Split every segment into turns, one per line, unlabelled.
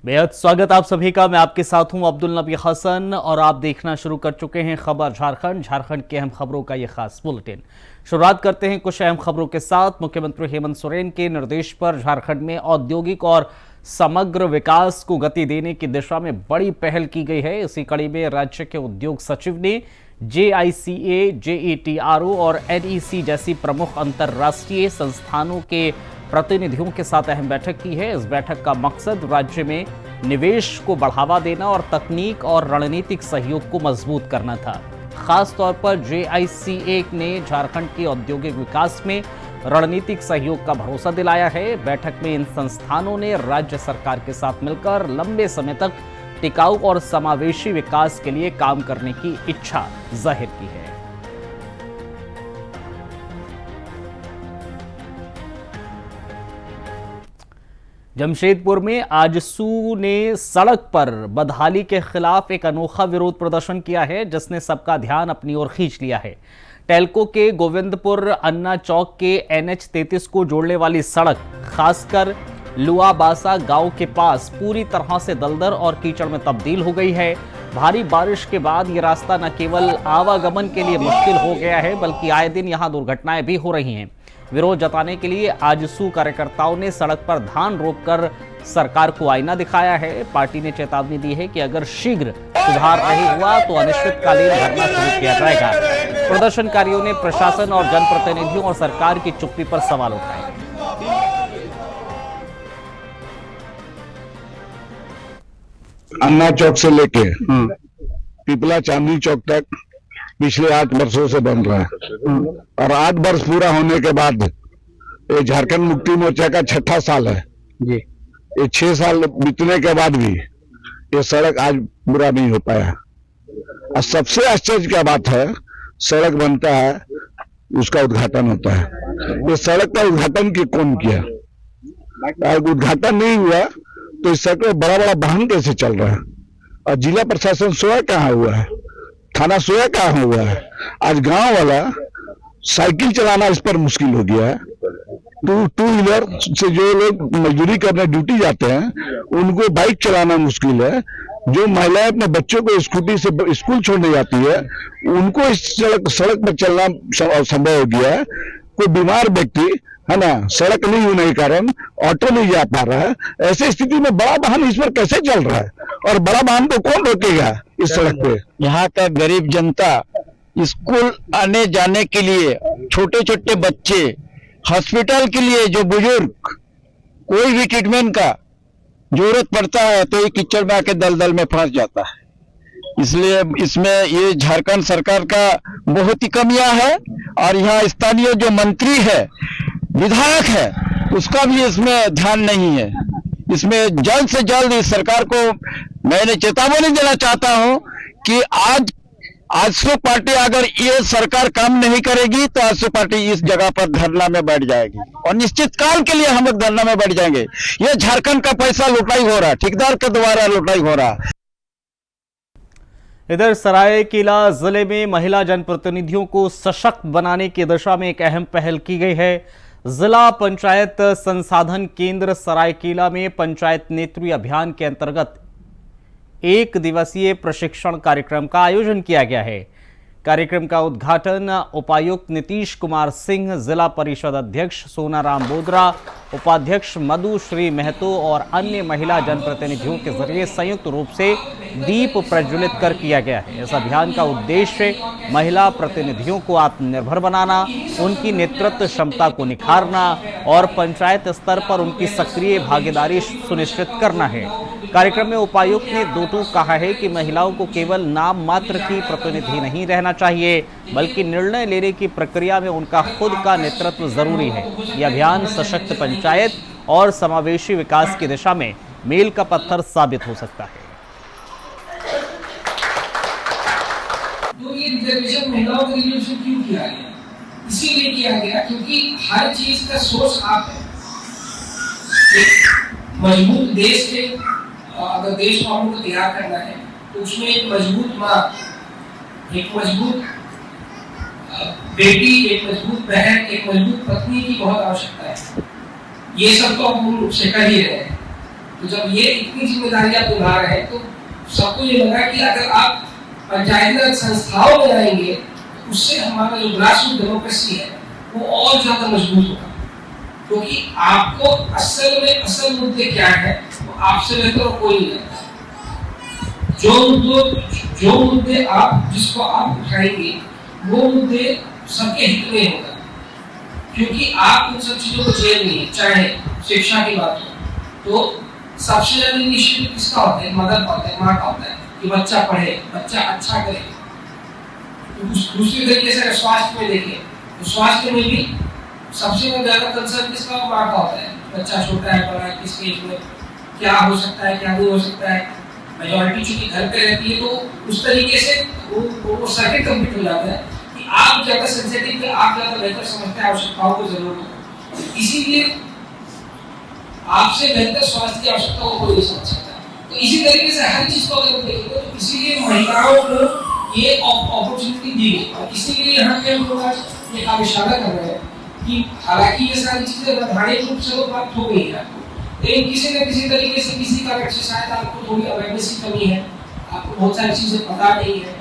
बेहद स्वागत आप सभी का। मैं आपके साथ हूं अब्दुल नबी हसन और आप देखना शुरू कर चुके हैं खबर झारखंड की अहम खबरों का यह खास बुलेटिन। शुरुआत करते हैं कुछ अहम खबरों के साथ। मुख्यमंत्री हेमंत सोरेन के निर्देश पर झारखंड में औद्योगिक और समग्र विकास को गति देने की दिशा में बड़ी पहल की गई है। इसी कड़ी में राज्य के उद्योग सचिव ने JICA, JETRO और NEC जैसी प्रमुख अंतर्राष्ट्रीय संस्थानों के प्रतिनिधियों के साथ अहम बैठक की है। इस बैठक का मकसद राज्य में निवेश को बढ़ावा देना और तकनीक और रणनीतिक सहयोग को मजबूत करना था। खास तौर पर JICA ने झारखंड के औद्योगिक विकास में रणनीतिक सहयोग का भरोसा दिलाया है। बैठक में इन संस्थानों ने राज्य सरकार के साथ मिलकर लंबे समय तक टिकाऊ और समावेशी विकास के लिए काम करने की इच्छा जाहिर की है। जमशेदपुर में आजसू ने सड़क पर बदहाली के खिलाफ एक अनोखा विरोध प्रदर्शन किया है, जिसने सबका ध्यान अपनी ओर खींच लिया है। टेल्को के गोविंदपुर अन्ना चौक के NH 33 को जोड़ने वाली सड़क खासकर लुआबासा गांव के पास पूरी तरह से दलदल और कीचड़ में तब्दील हो गई है। भारी बारिश के बाद ये रास्ता न केवल आवागमन के लिए मुश्किल हो गया है, बल्कि आए दिन यहां दुर्घटनाएं भी हो रही हैं। विरोध जताने के लिए आजसू कार्यकर्ताओं ने सड़क पर धान रोककर सरकार को आईना दिखाया है। पार्टी ने चेतावनी दी है कि अगर शीघ्र सुधार नहीं हुआ तो अनिश्चितकालीन धरना शुरू किया जाएगा। प्रदर्शनकारियों ने प्रशासन और जनप्रतिनिधियों और सरकार की चुप्पी पर सवाल उठाए।
अन्ना चौक से लेके पिपला चांदनी चौक तक पिछले 8 वर्षों से बन रहा है और 8 वर्ष पूरा होने के बाद ये झारखंड मुक्ति मोर्चा का 6ठा साल है जी। ये 6 साल बीतने के बाद भी ये सड़क आज पूरा नहीं हो पाया। और सबसे आश्चर्य क्या बात है, सड़क बनता है उसका उद्घाटन होता है। ये सड़क का उद्घाटन कौन किया? उद्घाटन नहीं हुआ तो इस सड़क में बड़ा बड़ा वाहन कैसे चल रहा है? और जिला प्रशासन सोया कहाँ हुआ है, थाना सोया कहाँ हुआ है? आज गांव वाला साइकिल चलाना इस पर मुश्किल हो गया है। टू व्हीलर से जो लोग मजदूरी करने ड्यूटी जाते हैं उनको बाइक चलाना मुश्किल है। जो महिलाएं अपने बच्चों को स्कूटी से स्कूल छोड़ने जाती है उनको इस सड़क पर चलना संभव हो गया है। कोई बीमार व्यक्ति है ना, सड़क नहीं होने के कारण ऑटो नहीं जा पा रहा है। ऐसे स्थिति में बड़ा वाहन इस पर कैसे चल रहा है और बड़ा वाहन को कौन रोकेगा इस सड़क पे?
यहाँ का गरीब जनता स्कूल आने जाने के लिए, छोटे छोटे बच्चे हॉस्पिटल के लिए, जो बुजुर्ग कोई भी ट्रीटमेंट का जरूरत पड़ता है तो ये कीचड़ में आके दलदल में फंस जाता है। इसलिए इसमें ये झारखंड सरकार का बहुत ही कमियां है और यहाँ स्थानीय जो मंत्री है, विधायक है, उसका भी इसमें ध्यान नहीं है। इसमें जल्द से जल्द इस सरकार को मैंने चेतावनी देना चाहता हूं कि आजसू पार्टी अगर ये सरकार काम नहीं करेगी तो आजसू पार्टी इस जगह पर धरना में बैठ जाएगी और निश्चित काल के लिए हम लोग धरना में बैठ जाएंगे। ये झारखंड का पैसा लुटाई हो रहा है, ठेकेदार के द्वारा लुटाई हो रहा है।
इधर सरायकेला जिले में महिला जनप्रतिनिधियों को सशक्त बनाने की दिशा में एक अहम पहल की गई है। जिला पंचायत संसाधन केंद्र सरायकेला में पंचायत नेत्री अभियान के अंतर्गत 1 दिवसीय प्रशिक्षण कार्यक्रम का आयोजन किया गया है। कार्यक्रम का उद्घाटन उपायुक्त नीतीश कुमार सिंह, जिला परिषद अध्यक्ष सोनाराम बोदरा, उपाध्यक्ष मधु श्री महतो और अन्य महिला जनप्रतिनिधियों के जरिए संयुक्त रूप से दीप प्रज्वलित कर किया गया है। इस अभियान का उद्देश्य महिला प्रतिनिधियों को आत्मनिर्भर बनाना, उनकी नेतृत्व क्षमता को निखारना और पंचायत स्तर पर उनकी सक्रिय भागीदारी सुनिश्चित करना है। कार्यक्रम में उपायुक्त ने दोटू कहा है कि महिलाओं को केवल नाम मात्र की प्रतिनिधि नहीं रहना चाहिए, बल्कि निर्णय लेने की प्रक्रिया में उनका खुद का नेतृत्व जरूरी है। यह अभियान सशक्त पंचायत और समावेशी विकास की दिशा में मील का पत्थर साबित हो सकता है।
तो ये रिजर्वेशन महिलाओं के रिजर्वेशन क्यों किया गया? इसीलिए किया गया क्योंकि हर चीज का सोर्स आप है। एक मजबूत देश के अगर देश को हमको तैयार करना है तो उसमें एक मजबूत माँ, एक मजबूत बेटी, एक मजबूत बहन, एक मजबूत पत्नी की बहुत आवश्यकता है। ये सब तो हम रूप से कर ही रहे हैं। तो जब ये इतनी जिम्मेदारी आप निभा रहे हैं तो सबको ये लगा कि अगर आप पंचायती संस्थाओं में आएंगे तो उससे हमारा जो ग्रासरूट डेमोक्रेसी है वो और ज्यादा मजबूत होगा, क्योंकि आपको असल मुद्दे क्या है वो आपसे बेहतर और कोई नहीं जानता। जो मुद्दे जिसको आप उठाएंगे वो मुद्दे सबके हित में होगा, क्योंकि आप उन सब चीजों को झेल नहीं है। चाहे शिक्षा की बात हो तो सबसे ज्यादा इनिशिएटिव किसका होता है? मदर का होता है, माँ का होता है कि बच्चा पढ़े, बच्चा अच्छा करे। तो दूसरी तरीके से स्वास्थ्य में देखिए तो स्वास्थ्य में भी सबसे ज्यादा कंसर्न किसका? माँ का होता है। बच्चा छोटा है, बड़ा है, किस स्टेज में क्या हो सकता है, क्या नहीं हो सकता है। मेजॉरिटी चूंकि घर पे रहती है तो उस तरीके से वो सर्किट कंप्लीट हो जाता है कि आप ज्यादा सेंसिटिव थे, आप ज्यादा बेहतर समझते हैं आवश्यकताओं को, जरूरत हो। इसीलिए आपसे बेहतर स्वास्थ्य की आवश्यकता को कोई नहीं समझ सकता। तो इसी तरीके से हर चीज को अगर देखेंगे तो इसीलिए महिलाओं को ये अपॉर्चुनिटी दी गई, और इसीलिए यहाँ पे हम लोग आज ये काम इशारा कर रहे हैं कि हालांकि ये सारी चीजें वैधानिक रूप से तो प्राप्त हो गई है आपको, लेकिन किसी न किसी तरीके से किसी कारण से शायद आपको थोड़ी अवेयरनेस की कमी है, आपको बहुत सारी चीजें पता नहीं है,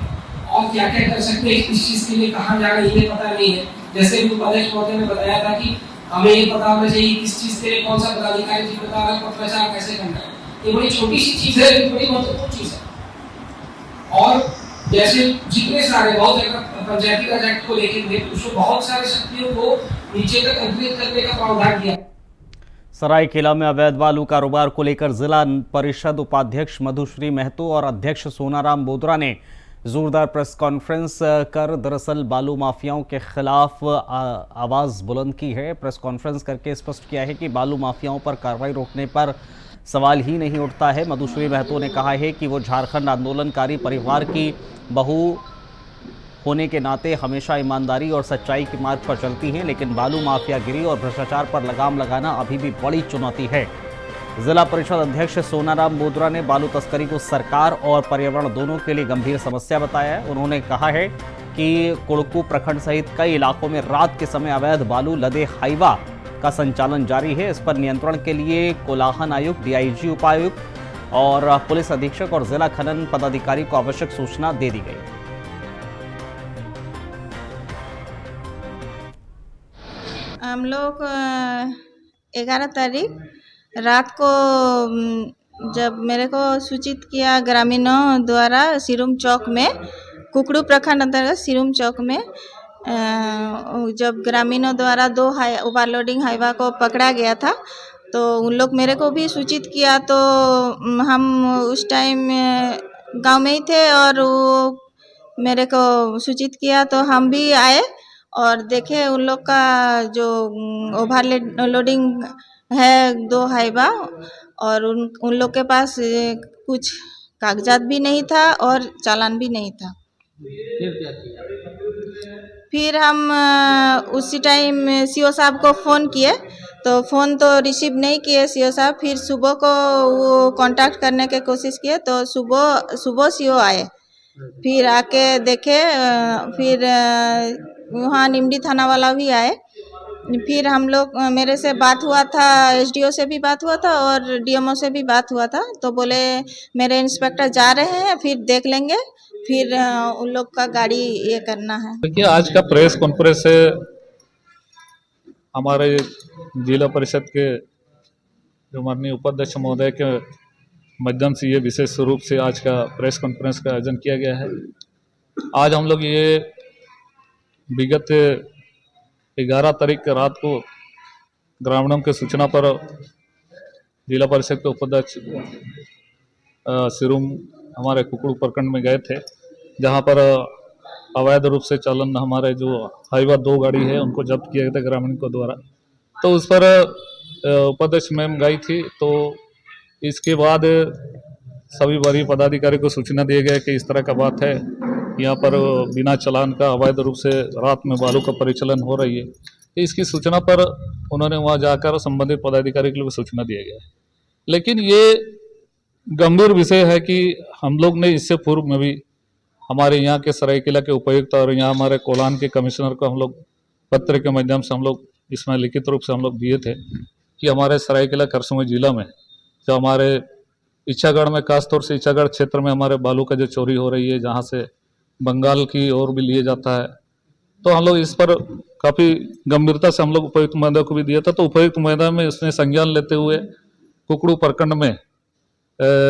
और क्या क्या कर सकते हैं इस चीज के लिए, कहाँ जाना ये पता नहीं है। जैसे भी उपाध्यक्ष महोदय ने बताया था कि हमें ये पता होना चाहिए किस चीज के लिए कौन सा पदाधिकारी जिम्मेदार है, पत्राचार कैसे करना है। ये बड़ी छोटी सी चीज है लेकिन बड़ी महत्वपूर्ण चीज है। और जैसे जितने सारे बहुत पंचायती राज एक्ट को लेकर उसको बहुत सारे शक्तियों को नीचे तक अंकुरित करने का प्रावधान किया।
सरायकेला में अवैध बालू कारोबार को लेकर जिला परिषद उपाध्यक्ष मधुश्री महतो और अध्यक्ष सोनाराम बोदरा ने जोरदार प्रेस कॉन्फ्रेंस कर दरअसल बालू माफियाओं के खिलाफ आवाज बुलंद की है। प्रेस कॉन्फ्रेंस करके स्पष्ट किया है कि बालू माफियाओं पर कार्रवाई रोकने पर सवाल ही नहीं उठता है। मधुश्री महतो ने कहा है कि वो झारखंड आंदोलनकारी परिवार की बहू होने के नाते हमेशा ईमानदारी और सच्चाई के मार्ग पर चलती हैं, लेकिन बालू माफियागिरी और भ्रष्टाचार पर लगाम लगाना अभी भी बड़ी चुनौती है। जिला परिषद अध्यक्ष सोनाराम बोदरा ने बालू तस्करी को सरकार और पर्यावरण दोनों के लिए गंभीर समस्या बताया है। उन्होंने कहा है कि कुड़कू प्रखंड सहित कई इलाकों में रात के समय अवैध बालू लदे हाईवा का संचालन जारी है। इस पर नियंत्रण के लिए कोलाहन आयुक्त, डीआईजी, उपायुक्त और पुलिस अधीक्षक और जिला खनन पदाधिकारी को आवश्यक सूचना दे दी गई।
हम लोग 11 तारीख रात को जब मेरे को सूचित किया ग्रामीणों द्वारा सिरुम चौक में, कुकड़ू प्रखंड अंतर्गत सिरुम चौक में जब ग्रामीणों द्वारा 2 ओवरलोडिंग हाईवा को पकड़ा गया था, तो उन लोग मेरे को भी सूचित किया। तो हम उस टाइम गांव में ही थे और वो मेरे को सूचित किया तो हम भी आए और देखे उन लोग का जो ओवरलोडिंग है 2 हाईवा, और उन लोग के पास कुछ कागजात भी नहीं था और चालान भी नहीं था। फिर हम उसी टाइम सीओ साहब को फ़ोन किए तो फ़ोन तो रिसीव नहीं किए सीओ साहब। फिर सुबह को वो कांटेक्ट करने की कोशिश किए तो सुबह सीओ आए, फिर आके देखे, फिर वहाँ निमडी थाना वाला भी आए। फिर हम लोग मेरे से बात हुआ था, एसडीओ से भी बात हुआ था और डीएमओ से भी बात हुआ था, तो बोले मेरे इंस्पेक्टर जा रहे हैं फिर देख लेंगे, फिर उन लोग का गाड़ी ये करना है।
देखिए, आज का प्रेस कॉन्फ्रेंस है हमारे जिला परिषद के जो माननीय उपाध्यक्ष महोदय के माध्यम से ये विशेष रूप से आज का प्रेस कॉन्फ्रेंस का आयोजन किया गया है। आज हम लोग ये विगत 11 तारीख की रात को ग्रामीणों के सूचना पर जिला परिषद के उपाध्यक्ष सिरुम हमारे कुकड़ू प्रखंड में गए थे, जहां पर अवैध रूप से चालन हमारे जो हाईवा 2 गाड़ी है उनको जब्त किया गया था ग्रामीणों को द्वारा। तो उस पर उपाध्यक्ष मैम गई थी, तो इसके बाद सभी वरीय पदाधिकारी को सूचना दिया गया कि इस तरह का बात है, यहाँ पर बिना चालान का अवैध रूप से रात में बालू का परिचालन हो रही है। तो इसकी सूचना पर उन्होंने वहाँ जाकर संबंधित पदाधिकारी के लिए सूचना दिया गया है। लेकिन ये गंभीर विषय है कि हम लोग ने इससे पूर्व में भी हमारे यहाँ के सरायकेला के उपायुक्त और यहाँ हमारे कोलान के कमिश्नर को हम लोग पत्र के माध्यम से हम लोग इसमें लिखित रूप से हम लोग दिए थे कि हमारे सरायकेला खरसों जिला में जो हमारे इच्छागढ़ में, खासतौर से इच्छागढ़ क्षेत्र में हमारे बालू का जो चोरी हो रही है, जहाँ से बंगाल की ओर भी लिए जाता है, तो हम लोग इस पर काफ़ी गंभीरता से हम लोग उपायुक्त महोदय को भी दिया था। तो उपायुक्त महोदय में इसने संज्ञान लेते हुए कुकड़ू प्रखंड में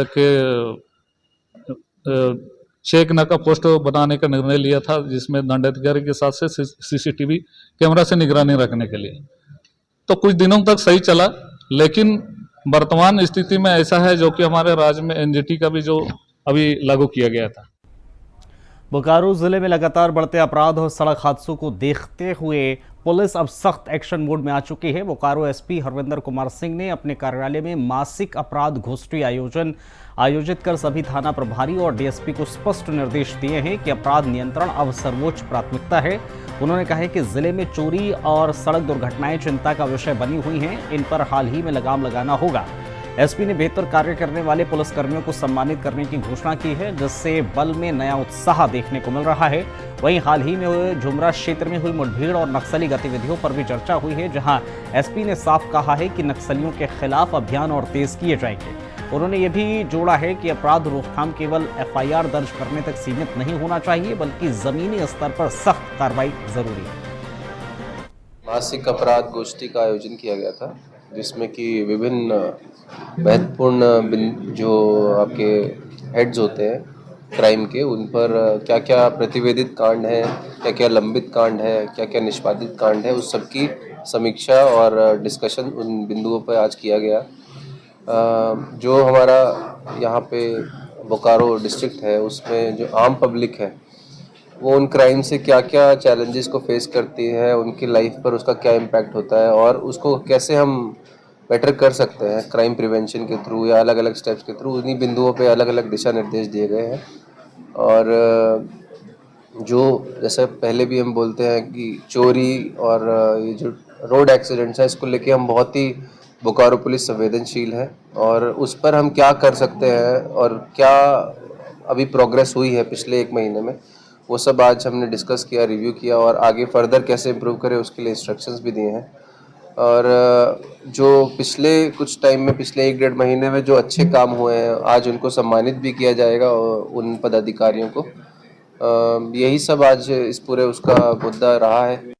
के 6 नाका पोस्ट बनाने का निर्णय लिया था, जिसमें दंडाधिकारी के साथ से सीसीटीवी कैमरा से निगरानी रखने के लिए। तो कुछ दिनों तक सही चला, लेकिन वर्तमान स्थिति में ऐसा है जो कि हमारे राज्य में एनजीटी का भी जो अभी लागू किया गया था।
बोकारो जिले में लगातार बढ़ते अपराध और सड़क हादसों को देखते हुए पुलिस अब सख्त एक्शन मोड में आ चुकी है। बोकारो एसपी हरविंदर कुमार सिंह ने अपने कार्यालय में मासिक अपराध गोष्ठी आयोजित कर सभी थाना प्रभारी और डीएसपी को स्पष्ट निर्देश दिए हैं कि अपराध नियंत्रण अब सर्वोच्च प्राथमिकता है। उन्होंने कहा है कि जिले में चोरी और सड़क दुर्घटनाएं चिंता का विषय बनी हुई हैं, इन पर हाल ही में लगाम लगाना होगा। एसपी ने बेहतर कार्य करने वाले पुलिसकर्मियों को सम्मानित करने की घोषणा की है, जिससे बल में नया उत्साह देखने को मिल रहा है। वहीं हाल ही में झुमरा क्षेत्र में हुई मुठभेड़ और नक्सली गतिविधियों पर भी चर्चा हुई है, जहां एसपी ने साफ कहा है कि नक्सलियों के खिलाफ अभियान और तेज किए जाएंगे। उन्होंने ये भी जोड़ा है कि अपराध रोकथाम केवल एफआईआर दर्ज करने तक सीमित नहीं होना चाहिए, बल्कि जमीनी स्तर पर सख्त कार्रवाई जरूरी है।
मासिक अपराध गोष्ठी का आयोजन किया गया था, जिसमें कि विभिन्न महत्वपूर्ण जो आपके हेड्स होते हैं क्राइम के, उन पर क्या क्या प्रतिवेदित कांड है, क्या क्या लंबित कांड है, क्या क्या निष्पादित कांड है, उस सब की समीक्षा और डिस्कशन उन बिंदुओं पर आज किया गया। जो हमारा यहाँ पे बोकारो डिस्ट्रिक्ट है, उसमें जो आम पब्लिक है वो उन क्राइम से क्या क्या चैलेंजेस को फेस करती है, उनकी लाइफ पर उसका क्या इम्पैक्ट होता है और उसको कैसे हम बेटर कर सकते हैं क्राइम प्रिवेंशन के थ्रू या अलग अलग स्टेप्स के थ्रू, उन्हीं बिंदुओं पे अलग अलग दिशा निर्देश दिए गए हैं। और जो जैसे पहले भी हम बोलते हैं कि चोरी और ये जो रोड एक्सीडेंट्स हैं, इसको लेके हम बहुत ही बोकारो पुलिस संवेदनशील है और उस पर हम क्या कर सकते हैं और क्या अभी प्रोग्रेस हुई है पिछले 1 महीने में, वो सब आज हमने डिस्कस किया, रिव्यू किया और आगे फर्दर कैसे इम्प्रूव करें उसके लिए इंस्ट्रक्शंस भी दिए हैं। और जो पिछले कुछ टाइम में, पिछले 1-1.5 महीने में जो अच्छे काम हुए हैं, आज उनको सम्मानित भी किया जाएगा उन पदाधिकारियों को। यही सब आज इस पूरे उसका मुद्दा रहा है।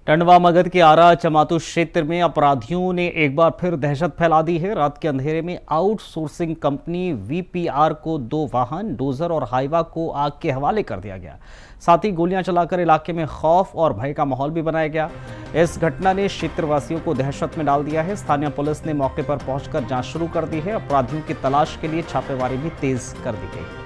टंडवा मगध के आरा चमातू क्षेत्र में अपराधियों ने एक बार फिर दहशत फैला दी है। रात के अंधेरे में आउटसोर्सिंग कंपनी वीपीआर को 2 वाहन, डोजर और हाइवा को आग के हवाले कर दिया गया। साथ ही गोलियां चलाकर इलाके में खौफ और भय का माहौल भी बनाया गया। इस घटना ने क्षेत्रवासियों को दहशत में डाल दिया है। स्थानीय पुलिस ने मौके पर पहुंचकर जांच शुरू कर दी है। अपराधियों की तलाश के लिए छापेमारी भी तेज कर दी गई है।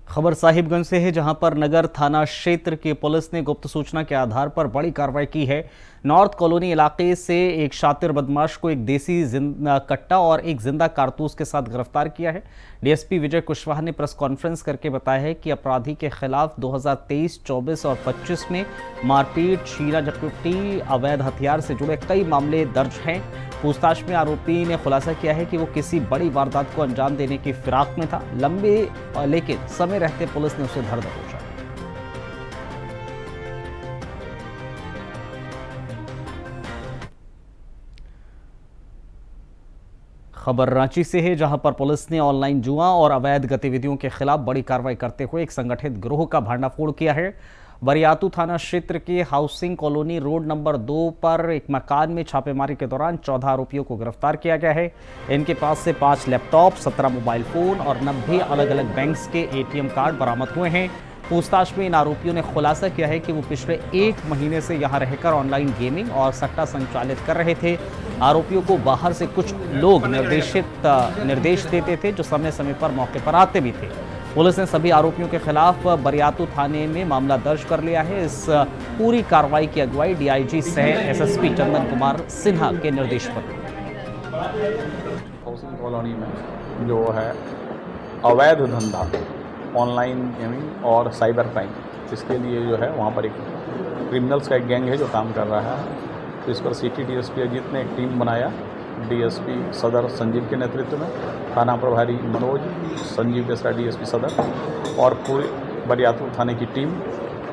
खबर साहिबगंज से है, जहां पर नगर थाना क्षेत्र की पुलिस ने गुप्त सूचना के आधार पर बड़ी कार्रवाई की है। नॉर्थ कॉलोनी इलाके से एक शातिर बदमाश को एक देसी कट्टा और एक जिंदा कारतूस के साथ गिरफ्तार किया है। डीएसपी विजय कुशवाहा ने प्रेस कॉन्फ्रेंस करके बताया है कि अपराधी के खिलाफ 2023, 24 और 25 में मारपीट, शीरा झपटी, अवैध हथियार से जुड़े कई मामले दर्ज हैं। पूछताछ में आरोपी ने खुलासा किया है कि वो किसी बड़ी वारदात को अंजाम देने की फिराक में था। लेकिन समय रहते पुलिस ने उसे धर दबोचा। खबर रांची से है, जहां पर पुलिस ने ऑनलाइन जुआ और अवैध गतिविधियों के खिलाफ बड़ी कार्रवाई करते हुए एक संगठित गिरोह का भंडाफोड़ किया है। बरियातू थाना क्षेत्र के हाउसिंग कॉलोनी रोड नंबर 2 पर एक मकान में छापेमारी के दौरान 14 आरोपियों को गिरफ्तार किया गया है। इनके पास से 5 लैपटॉप, 17 मोबाइल फोन और 90 अलग अलग बैंक्स के एटीएम कार्ड बरामद हुए हैं। पूछताछ में इन आरोपियों ने खुलासा किया है कि वो पिछले 1 महीने से यहां रहकर ऑनलाइन गेमिंग और सट्टा संचालित कर रहे थे। आरोपियों को बाहर से कुछ लोग निर्देश देते थे, जो समय समय पर मौके पर आते भी थे। पुलिस ने सभी आरोपियों के खिलाफ बरियातू थाने में मामला दर्ज कर लिया है। इस पूरी कार्रवाई की अगुवाई डीआईजी सह एसएसपी चंदन कुमार सिन्हा के निर्देश पर।
हाउसिंग कॉलोनी में जो है अवैध धंधा, ऑनलाइन गेमिंग और साइबर क्राइम, इसके लिए जो है वहाँ पर एक क्रिमिनल्स का एक गैंग है जो काम कर रहा है। तो इस पर सिटी डीएसपी अजीत ने एक टीम बनाया, डीएसपी सदर संजीव के नेतृत्व में, थाना प्रभारी मनोज, संजीव देसरा डीएसपी सदर और पूरी बरियातू थाने की टीम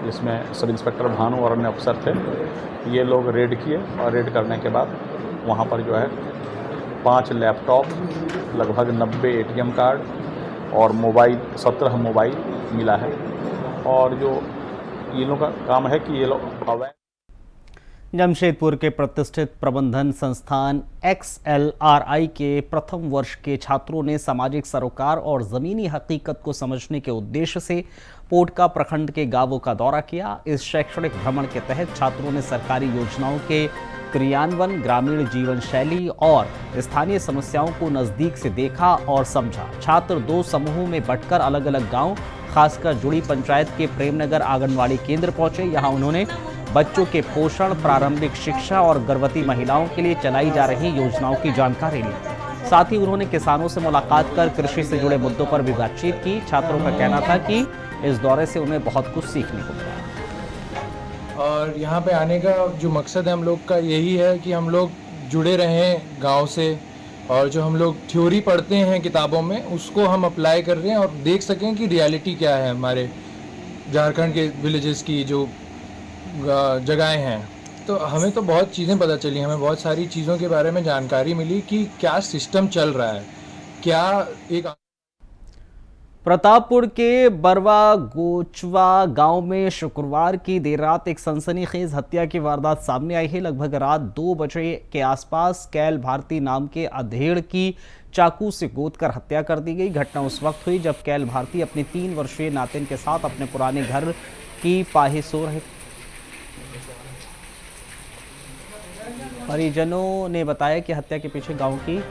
इसमें सब इंस्पेक्टर भानु और अन्य अफसर थे। ये लोग रेड किए और रेड करने के बाद वहाँ पर जो है 5 लैपटॉप, लगभग 90 ATM कार्ड और मोबाइल 17 मोबाइल मिला है। और जो ये लोग का काम है कि ये लोग अवैध
जमशेदपुर के प्रतिष्ठित प्रबंधन संस्थान XLRI के प्रथम वर्ष के छात्रों ने सामाजिक सरोकार और ज़मीनी हकीकत को समझने के उद्देश्य से पोटका प्रखंड के गांवों का दौरा किया। इस शैक्षणिक भ्रमण के तहत छात्रों ने सरकारी योजनाओं के क्रियान्वयन, ग्रामीण जीवन शैली और स्थानीय समस्याओं को नज़दीक से देखा और समझा। छात्र 2 समूहों में बंटकर अलग अलग गाँव, खासकर जुड़ी पंचायत के प्रेमनगर आंगनवाड़ी केंद्र पहुंचे। यहाँ उन्होंने बच्चों के पोषण, प्रारंभिक शिक्षा और गर्भवती महिलाओं के लिए चलाई जा रही योजनाओं की जानकारी ली। साथ ही उन्होंने किसानों से मुलाकात कर कृषि से जुड़े मुद्दों पर भी बातचीत की। छात्रों का कहना था कि इस दौरे से उन्हें बहुत कुछ सीखने को मिला।
और यहाँ पे आने का जो मकसद है हम लोग का यही है कि हम लोग जुड़े रहें गांव से, और जो हम लोग थ्योरी पढ़ते हैं किताबों में उसको हम अप्लाई कर रहे हैं और देख सकें कि रियलिटी क्या है हमारे झारखंड के विलेजेस की जो जगहें हैं। तो हमें तो बहुत चीज़ें पता चली, हमें बहुत सारी चीज़ों के बारे में जानकारी मिली कि क्या सिस्टम चल रहा है, क्या एक
प्रतापपुर के बरवा गोचवा गांव में शुक्रवार की देर रात एक सनसनीखेज हत्या की वारदात सामने आई है। लगभग रात 2 बजे के आसपास कैल भारती नाम के अधेड़ की चाकू से गोदकर हत्या कर दी गई। घटना उस वक्त हुई जब कैल भारती अपने 3 वर्षीय नातिन के साथ अपने पुराने घर की पाही सो रहे। परिजनों ने बताया कि हत्या के पीछे गांव की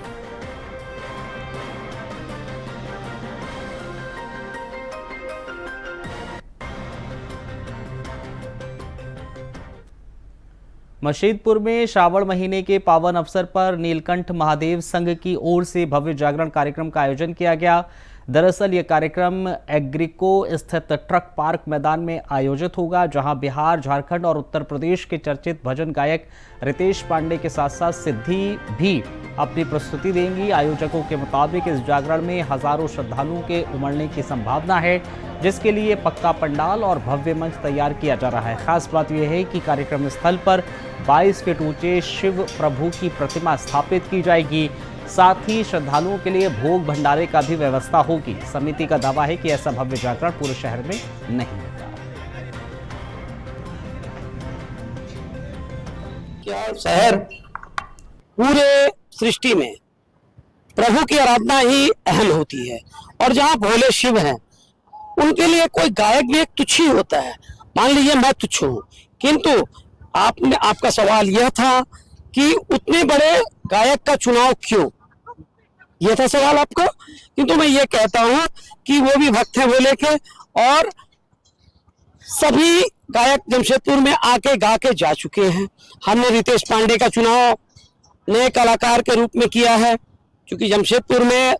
मशीदपुर में श्रावण महीने के पावन अवसर पर नीलकंठ महादेव संघ की ओर से भव्य जागरण कार्यक्रम का आयोजन किया गया। दरअसल ये कार्यक्रम एग्रीको स्थित ट्रक पार्क मैदान में आयोजित होगा, जहां बिहार, झारखंड और उत्तर प्रदेश के चर्चित भजन गायक रितेश पांडे के साथ साथ सिद्धि भी अपनी प्रस्तुति देंगी। आयोजकों के मुताबिक इस जागरण में हजारों श्रद्धालुओं के उमड़ने की संभावना है, जिसके लिए पक्का पंडाल और भव्य मंच तैयार किया जा रहा है। खास बात यह है कि कार्यक्रम स्थल पर 22 फीट ऊंचे शिव प्रभु की प्रतिमा स्थापित की जाएगी। साथ ही श्रद्धालुओं के लिए भोग भंडारे का भी व्यवस्था होगी। समिति का दावा है कि ऐसा भव्य जागरण पूरे शहर में नहीं होगा।
क्या शहर पूरे सृष्टि में प्रभु की आराधना ही अहम होती है, और जहाँ भोले शिव हैं उनके लिए कोई गायक भी एक तुच्छ ही होता है। मान लीजिए मैं तुच्छ हूँ, किंतु आपका सवाल यह था कि उतने बड़े गायक का चुनाव क्यों, यह था सवाल आपका। किंतु मैं ये कहता हूँ कि वो भी भक्त हैं भोले के, और सभी गायक जमशेदपुर में आके गा के जा चुके हैं। हमने रितेश पांडे का चुनाव नए कलाकार के रूप में किया है, क्योंकि जमशेदपुर में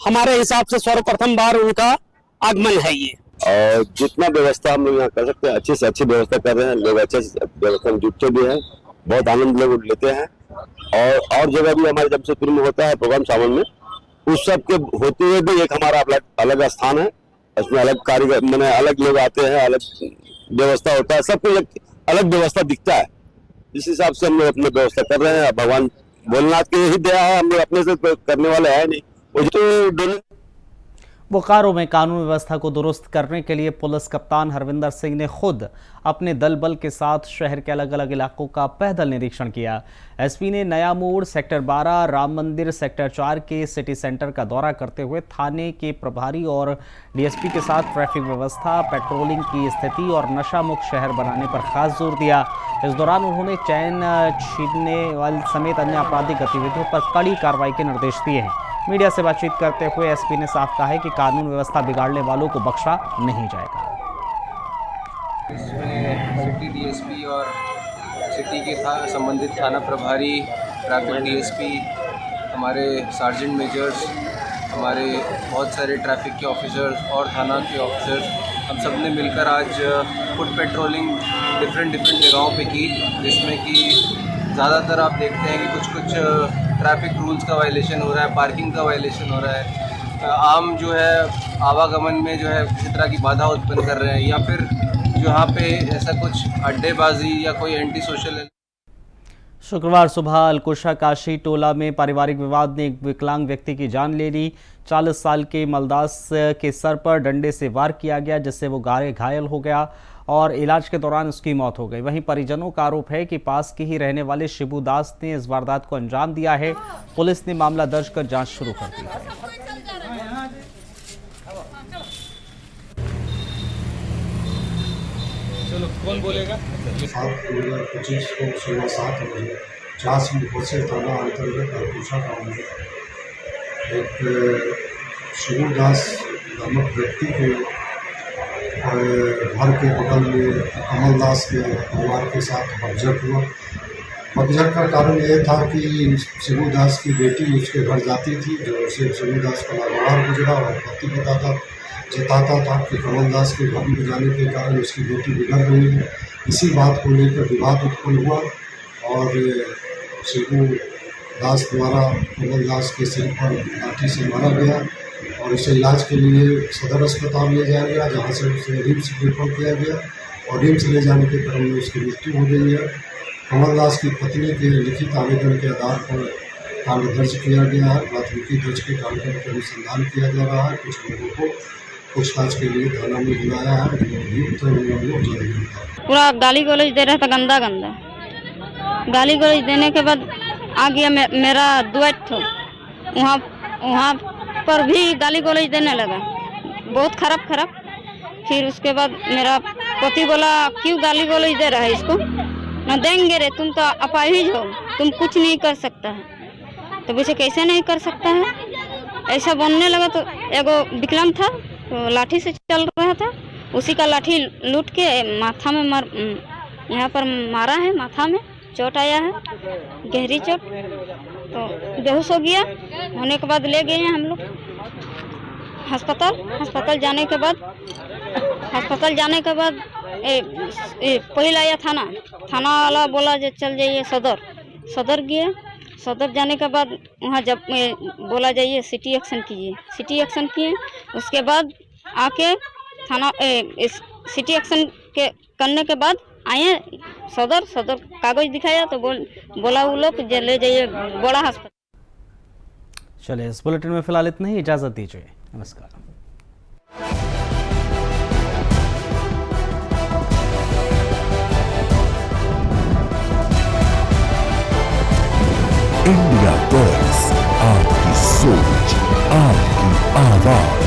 हमारे हिसाब से सर्वप्रथम बार उनका आगमन है ये।
और जितना व्यवस्था हम लोग यहाँ कर सकते हैं अच्छी से अच्छी व्यवस्था कर रहे हैं। लोग अच्छे से व्यवस्था में जुटते भी हैं, बहुत आनंद लोग लेते हैं। और जगह भी हमारे जमशेदपुर में होता है प्रोग्राम सावन में, उस सब के होते हुए भी एक हमारा अलग स्थान है। इसमें अलग कारीगर मैंने अलग लोग आते हैं, अलग व्यवस्था होता है, सब कुछ एक अलग व्यवस्था दिखता है। इस हिसाब से हम लोग अपनी व्यवस्था कर रहे हैं। भगवान भोलेनाथ की यही दया है, हम लोग अपने से करने वाले है नहीं। वो तो
बोकारो में कानून व्यवस्था को दुरुस्त करने के लिए पुलिस कप्तान हरविंदर सिंह ने खुद अपने दल बल के साथ शहर के अलग अलग इलाकों का पैदल निरीक्षण किया। एसपी ने नया मोड़, सेक्टर 12, राम मंदिर, सेक्टर 4 के सिटी सेंटर का दौरा करते हुए थाने के प्रभारी और डीएसपी के साथ ट्रैफिक व्यवस्था, पेट्रोलिंग की स्थिति और नशा मुक्त शहर बनाने पर खास जोर दिया। इस दौरान उन्होंने चैन छीनने वाले समेत अन्य आपराधिक गतिविधियों पर कड़ी कार्रवाई के निर्देश दिए हैं। मीडिया से बातचीत करते हुए एसपी ने साफ कहा है कि कानून व्यवस्था बिगाड़ने वालों को बख्शा नहीं जाएगा।
इसमें सिटी डीएसपी और सिटी के संबंधित थाना प्रभारी, ट्रैफिक डीएसपी, हमारे सार्जेंट मेजर्स, हमारे बहुत सारे ट्रैफिक के ऑफिसर्स और थाना के ऑफिसर्स, हम सब ने मिलकर आज फुट पेट्रोलिंग डिफरेंट जगहों पे की, जिसमें कि ज़्यादातर आप देखते हैं कि कुछ ट्रैफिक रूल्स का वायलेशन हो रहा है, पार्किंग का वायलेशन हो रहा है, आम जो है आवागमन में जो है किसी तरह की बाधा उत्पन्न कर रहे हैं, या फिर यहाँ पे ऐसा कुछ अड्डेबाजी या कोई एंटी सोशल।
शुक्रवार सुबह अलकुशा काशी टोला में पारिवारिक विवाद ने एक विकलांग व्यक्ति की जान ले ली। 40 साल के मलदास के सर पर डंडे से वार किया गया, जिससे वो घायल हो गया और इलाज के दौरान उसकी मौत हो गई। वहीं परिजनों का आरोप है कि पास के ही रहने वाले शिबू दास ने इस वारदात को अंजाम दिया है। पुलिस ने मामला दर्ज कर जांच शुरू कर दी है।
चलो कौन बोलेगा?
7/2025 को सुबह 7 बजे चास मुफस्सिल थाना अंतर्गत अलकुशा गाँव में एक शिबू दास नामक व्यक्ति के घर के बगल में कमल दास के परिवार के साथ बकझक हुआ। बकझक का कारण यह था कि शिबू दास की बेटी उसके घर जाती थी, जो उसे शिबू दास का व्यवहार गुजरा और पति जताता था कि कमल दास के घर में जाने के कारण उसकी बेटी बिगड़ रही है। इसी बात को लेकर विवाद उत्पन्न हुआ और शिबू दास द्वारा कमल दास के सिर पर लाठी से मारा गया और उसे इलाज के लिए सदर अस्पताल ले जाया गया, जहां से उसे रिम्स रेफर किया गया और रिम्स ले जाने के क्रम में उसकी मृत्यु हो गई है। कमल दास की पत्नी के लिखित आवेदन के आधार पर कांड दर्ज किया गया है। प्राथमिकी दर्ज के कार्यक्रम के अनुसंधान किया जा रहा है। कुछ लोगों को पूछताछ के लिए थाना में बुलाया है, जो अभियुक्त है।
पूरा गाली गलौज दे रहा था, गंदा गंदा गाली गलौज देने के बाद आ गया मेरा द्वैत था, वहाँ पर भी गाली गलौज देने लगा, बहुत खराब। फिर उसके बाद मेरा पति बोला क्यों गाली गलौज दे रहा है इसको, न देंगे रे, तुम तो अपाहिज हो, तुम कुछ नहीं कर सकता है। तो वैसे कैसे नहीं कर सकता है, ऐसा बोलने लगा। तो एगो विकलांग था, तो लाठी से चल रहा था, उसी का लाठी लूट के माथा में यहाँ पर मारा है, माथा में चोट आया है, गहरी चोट। तो बेहोश हो गया। होने के बाद ले गए हैं हम लोग अस्पताल जाने के बाद पहले आया थाना वाला बोला जो चल जाइए सदर गए। सदर जाने के बाद वहाँ जब बोला जाइए सिटी एक्शन किए। उसके बाद आके थाना सिटी एक्शन के करने के बाद आए सदर कागज दिखाया तो बोला वो लोग ले जाइए बड़ा अस्पताल।
चलिए इस बुलेटिन में फिलहाल इतना ही, इजाजत दीजिए, नमस्कार।
इंडिया वॉइस, आपकी सोच, आपकी आवाज।